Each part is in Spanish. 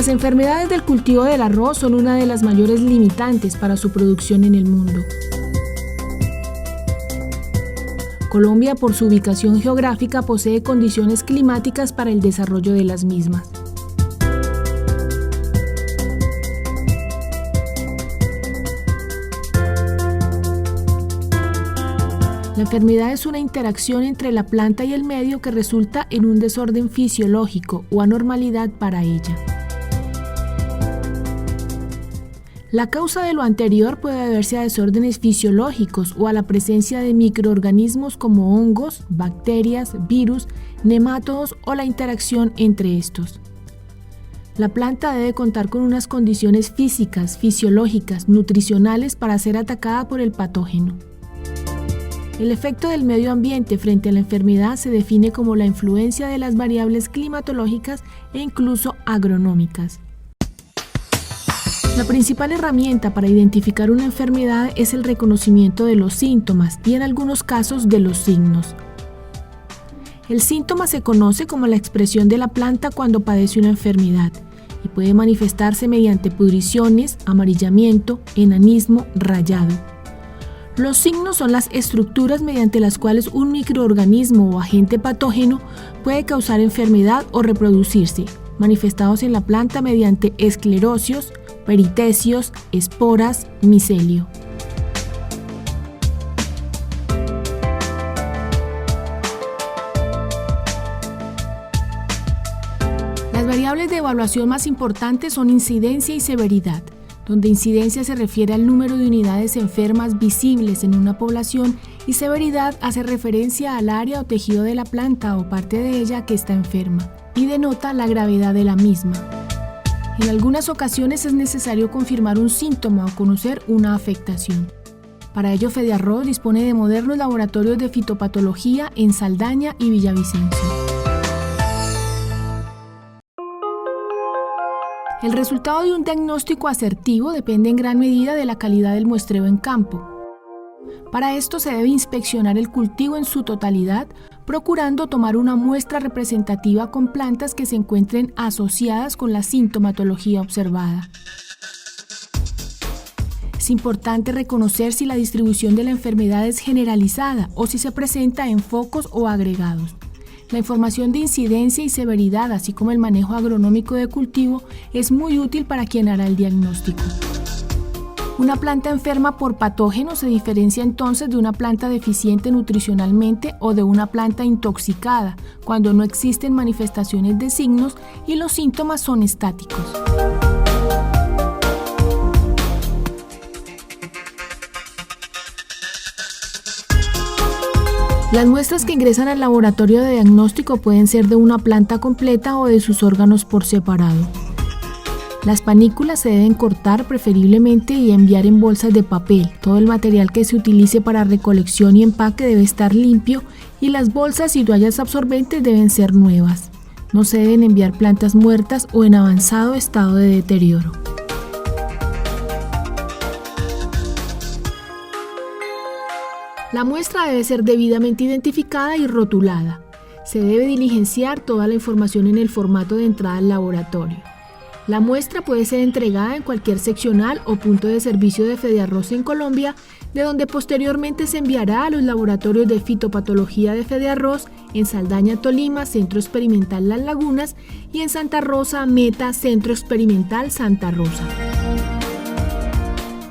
Las enfermedades del cultivo del arroz son una de las mayores limitantes para su producción en el mundo. Colombia, por su ubicación geográfica, posee condiciones climáticas para el desarrollo de las mismas. La enfermedad es una interacción entre la planta y el medio que resulta en un desorden fisiológico o anormalidad para ella. La causa de lo anterior puede deberse a desórdenes fisiológicos o a la presencia de microorganismos como hongos, bacterias, virus, nemátodos o la interacción entre estos. La planta debe contar con unas condiciones físicas, fisiológicas, nutricionales para ser atacada por el patógeno. El efecto del medio ambiente frente a la enfermedad se define como la influencia de las variables climatológicas e incluso agronómicas. La principal herramienta para identificar una enfermedad es el reconocimiento de los síntomas y en algunos casos de los signos. El síntoma se conoce como la expresión de la planta cuando padece una enfermedad y puede manifestarse mediante pudriciones, amarillamiento, enanismo, rayado. Los signos son las estructuras mediante las cuales un microorganismo o agente patógeno puede causar enfermedad o reproducirse, manifestados en la planta mediante esclerosios, peritecios, esporas, micelio. Las variables de evaluación más importantes son incidencia y severidad, donde incidencia se refiere al número de unidades enfermas visibles en una población y severidad hace referencia al área o tejido de la planta o parte de ella que está enferma y denota la gravedad de la misma. En algunas ocasiones es necesario confirmar un síntoma o conocer una afectación. Para ello, Fediarroz dispone de modernos laboratorios de fitopatología en Saldaña y Villavicencio. El resultado de un diagnóstico asertivo depende en gran medida de la calidad del muestreo en campo. Para esto se debe inspeccionar el cultivo en su totalidad, procurando tomar una muestra representativa con plantas que se encuentren asociadas con la sintomatología observada. Es importante reconocer si la distribución de la enfermedad es generalizada o si se presenta en focos o agregados. La información de incidencia y severidad, así como el manejo agronómico de cultivo, es muy útil para quien hará el diagnóstico. Una planta enferma por patógeno se diferencia entonces de una planta deficiente nutricionalmente o de una planta intoxicada, cuando no existen manifestaciones de signos y los síntomas son estáticos. Las muestras que ingresan al laboratorio de diagnóstico pueden ser de una planta completa o de sus órganos por separado. Las panículas se deben cortar preferiblemente y enviar en bolsas de papel. Todo el material que se utilice para recolección y empaque debe estar limpio y las bolsas y toallas absorbentes deben ser nuevas. No se deben enviar plantas muertas o en avanzado estado de deterioro. La muestra debe ser debidamente identificada y rotulada. Se debe diligenciar toda la información en el formato de entrada al laboratorio. La muestra puede ser entregada en cualquier seccional o punto de servicio de Fediarroz en Colombia, de donde posteriormente se enviará a los laboratorios de fitopatología de Fediarroz en Saldaña, Tolima, Centro Experimental Las Lagunas, y en Santa Rosa, Meta, Centro Experimental Santa Rosa.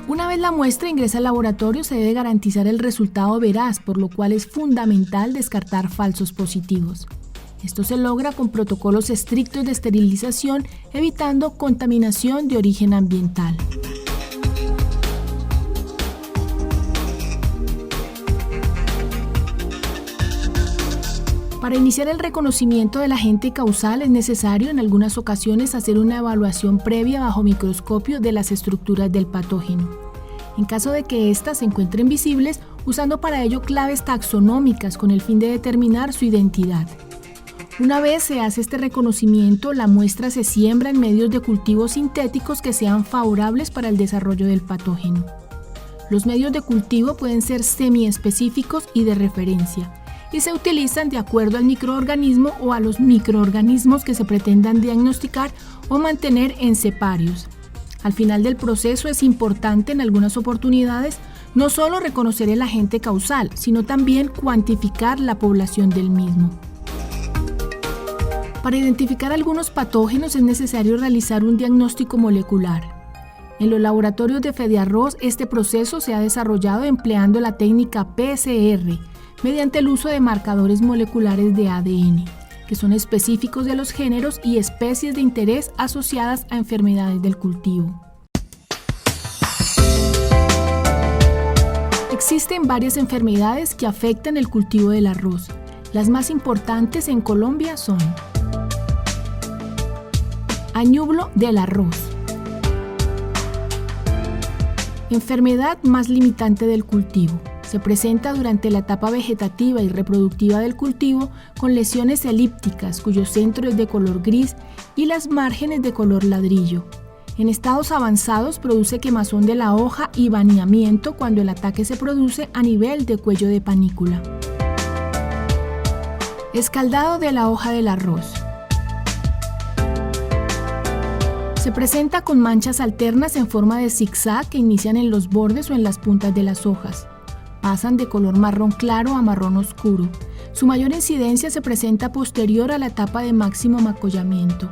Una vez la muestra ingresa al laboratorio, se debe garantizar el resultado veraz, por lo cual es fundamental descartar falsos positivos. Esto se logra con protocolos estrictos de esterilización, evitando contaminación de origen ambiental. Para iniciar el reconocimiento del agente causal es necesario en algunas ocasiones hacer una evaluación previa bajo microscopio de las estructuras del patógeno. En caso de que éstas se encuentren visibles, usando para ello claves taxonómicas con el fin de determinar su identidad. Una vez se hace este reconocimiento, la muestra se siembra en medios de cultivo sintéticos que sean favorables para el desarrollo del patógeno. Los medios de cultivo pueden ser semiespecíficos y de referencia. y se utilizan de acuerdo al microorganismo o a los microorganismos que se pretendan diagnosticar o mantener en ceparios. Al final del proceso es importante en algunas oportunidades no solo reconocer el agente causal, sino también cuantificar la población del mismo. Para identificar algunos patógenos es necesario realizar un diagnóstico molecular. En los laboratorios de Fediarroz, este proceso se ha desarrollado empleando la técnica PCR, mediante el uso de marcadores moleculares de ADN, que son específicos de los géneros y especies de interés asociadas a enfermedades del cultivo. Existen varias enfermedades que afectan el cultivo del arroz. Las más importantes en Colombia son: añublo del arroz, enfermedad más limitante del cultivo. Se presenta durante la etapa vegetativa y reproductiva del cultivo con lesiones elípticas cuyo centro es de color gris y las márgenes de color ladrillo. En estados avanzados produce quemazón de la hoja y baneamiento cuando el ataque se produce a nivel de cuello de panícula. Escaldado de la hoja del arroz. Se presenta con manchas alternas en forma de zigzag que inician en los bordes o en las puntas de las hojas. Pasan de color marrón claro a marrón oscuro. Su mayor incidencia se presenta posterior a la etapa de máximo macollamiento.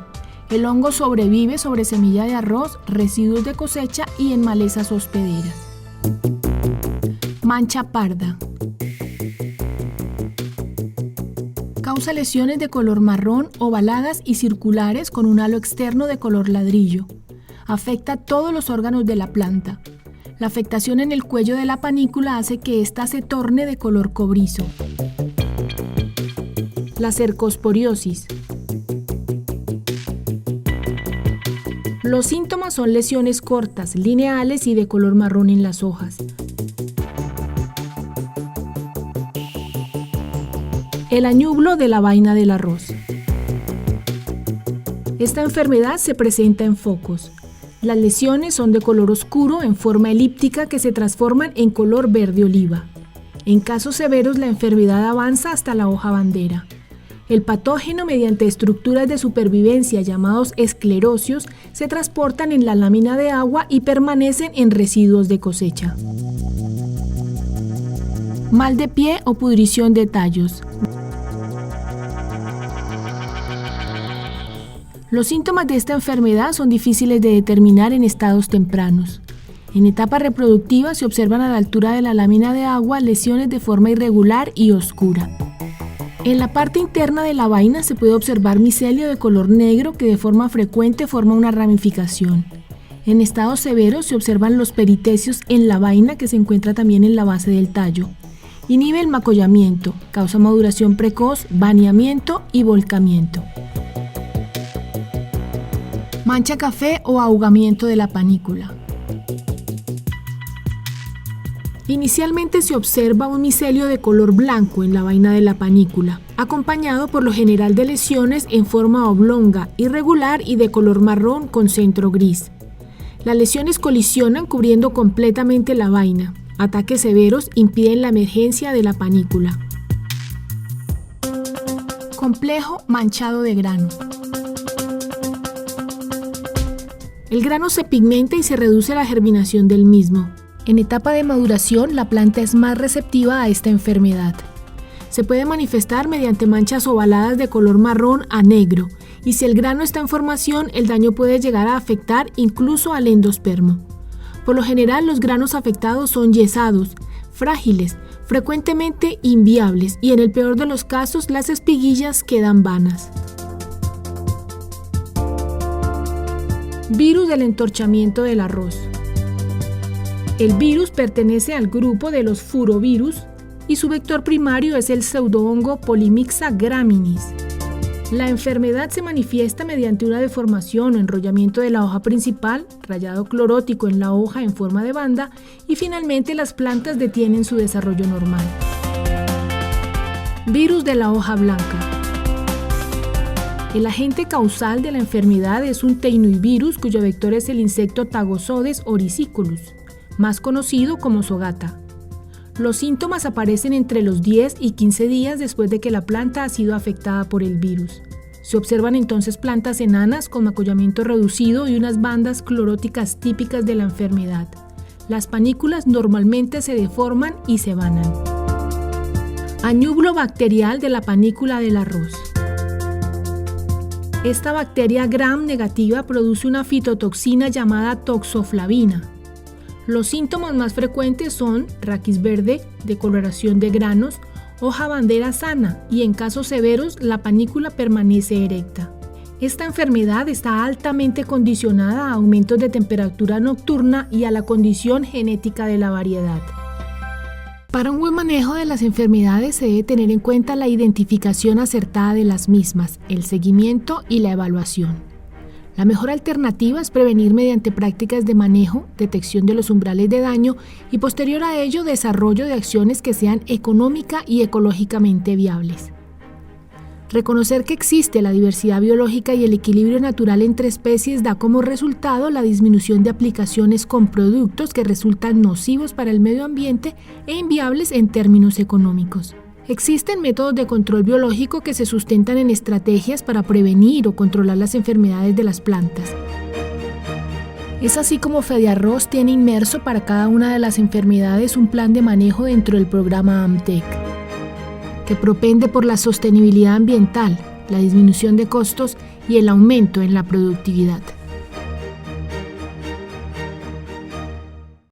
El hongo sobrevive sobre semilla de arroz, residuos de cosecha y en malezas hospederas. Mancha parda. Causa lesiones de color marrón, ovaladas y circulares con un halo externo de color ladrillo. Afecta todos los órganos de la planta. La afectación en el cuello de la panícula hace que ésta se torne de color cobrizo. La cercosporiosis. Los síntomas son lesiones cortas, lineales y de color marrón en las hojas. El añublo de la vaina del arroz. Esta enfermedad se presenta en focos. Las lesiones son de color oscuro en forma elíptica que se transforman en color verde oliva. En casos severos la enfermedad avanza hasta la hoja bandera. El patógeno, mediante estructuras de supervivencia llamados esclerosios, se transportan en la lámina de agua y permanecen en residuos de cosecha. Mal de pie o pudrición de tallos. Los síntomas de esta enfermedad son difíciles de determinar en estados tempranos. En etapa reproductiva se observan a la altura de la lámina de agua lesiones de forma irregular y oscura. En la parte interna de la vaina se puede observar micelio de color negro que de forma frecuente forma una ramificación. En estados severos se observan los peritecios en la vaina que se encuentra también en la base del tallo. Inhibe el macollamiento, causa maduración precoz, baneamiento y volcamiento. Mancha café o ahugamiento de la panícula. Inicialmente se observa un micelio de color blanco en la vaina de la panícula, acompañado por lo general de lesiones en forma oblonga, irregular y de color marrón con centro gris. Las lesiones colisionan cubriendo completamente la vaina. Ataques severos impiden la emergencia de la panícula. Complejo manchado de grano. El grano se pigmenta y se reduce la germinación del mismo. En etapa de maduración, la planta es más receptiva a esta enfermedad. Se puede manifestar mediante manchas ovaladas de color marrón a negro, y si el grano está en formación, el daño puede llegar a afectar incluso al endospermo. Por lo general, los granos afectados son yesados, frágiles, frecuentemente inviables, y en el peor de los casos, las espiguillas quedan vanas. Virus del entorchamiento del arroz. El virus pertenece al grupo de los furovirus y su vector primario es el pseudohongo Polymyxa graminis. La enfermedad se manifiesta mediante una deformación o enrollamiento de la hoja principal, rayado clorótico en la hoja en forma de banda y finalmente las plantas detienen su desarrollo normal. Virus de la hoja blanca. El agente causal de la enfermedad es un teinovirus cuyo vector es el insecto Tagosodes orisiculus, más conocido como sogata. Los síntomas aparecen entre los 10 y 15 días después de que la planta ha sido afectada por el virus. Se observan entonces plantas enanas con macollamiento reducido y unas bandas cloróticas típicas de la enfermedad. Las panículas normalmente se deforman y se vanan. Añublo bacterial de la panícula del arroz. Esta bacteria gram negativa produce una fitotoxina llamada toxoflavina. Los síntomas más frecuentes son raquis verde, decoloración de granos, hoja bandera sana y en casos severos la panícula permanece erecta. Esta enfermedad está altamente condicionada a aumentos de temperatura nocturna y a la condición genética de la variedad. Para un buen manejo de las enfermedades se debe tener en cuenta la identificación acertada de las mismas, el seguimiento y la evaluación. La mejor alternativa es prevenir mediante prácticas de manejo, detección de los umbrales de daño y posterior a ello desarrollo de acciones que sean económica y ecológicamente viables. Reconocer que existe la diversidad biológica y el equilibrio natural entre especies da como resultado la disminución de aplicaciones con productos que resultan nocivos para el medio ambiente e inviables en términos económicos. Existen métodos de control biológico que se sustentan en estrategias para prevenir o controlar las enfermedades de las plantas. Es así como Fedearroz tiene inmerso para cada una de las enfermedades un plan de manejo dentro del programa AMTEC, que propende por la sostenibilidad ambiental, la disminución de costos y el aumento en la productividad.